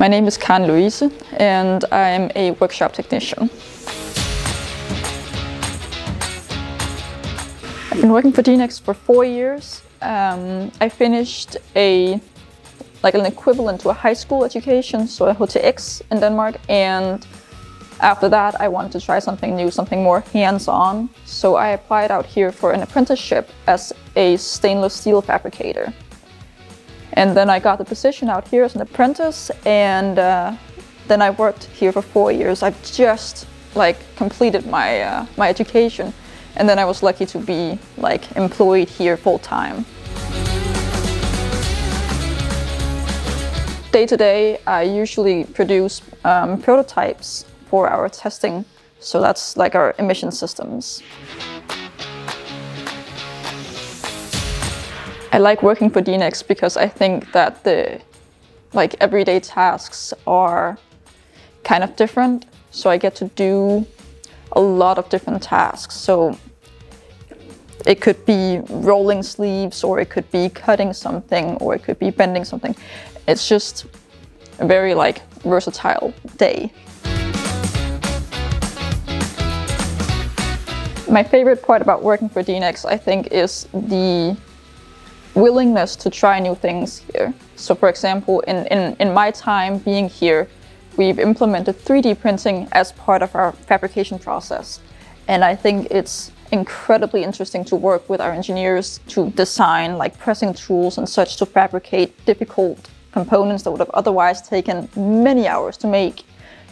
My name is Karen Louise and I'm a workshop technician. I've been working for Dinex for 4 years. I finished an equivalent to a high school education, so a HTX in Denmark, and after that I wanted to try something new, something more hands-on. So I applied out here for an apprenticeship as a stainless steel fabricator. And then I got the position out here as an apprentice, and then I worked here for 4 years. I've just completed my my education, and then I was lucky to be employed here full time. Day to day, I usually produce prototypes for our testing, so that's like our emission systems. I like working for Dinex because I think that the everyday tasks are kind of different. So I get to do a lot of different tasks. So it could be rolling sleeves, or it could be cutting something, or it could be bending something. It's just a very versatile day. My favorite part about working for Dinex, I think, is the willingness to try new things here. So for example, in my time being here, we've implemented 3D printing as part of our fabrication process. And I think it's incredibly interesting to work with our engineers to design pressing tools and such to fabricate difficult components that would have otherwise taken many hours to make.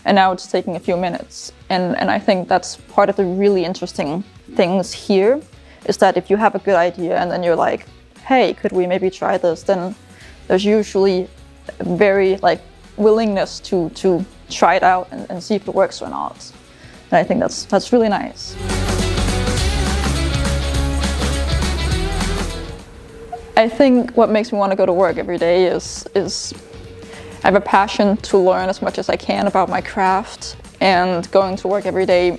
And now it's taking a few minutes. And I think that's part of the really interesting things here, is that if you have a good idea and then you're like, hey, could we maybe try this? Then there's usually a very willingness to try it out and see if it works or not. And I think that's really nice. I think what makes me want to go to work every day is I have a passion to learn as much as I can about my craft, and going to work every day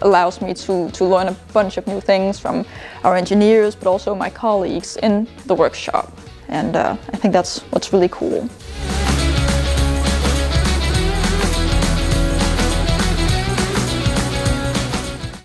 allows me to learn a bunch of new things from our engineers, but also my colleagues in the workshop. And I think that's what's really cool.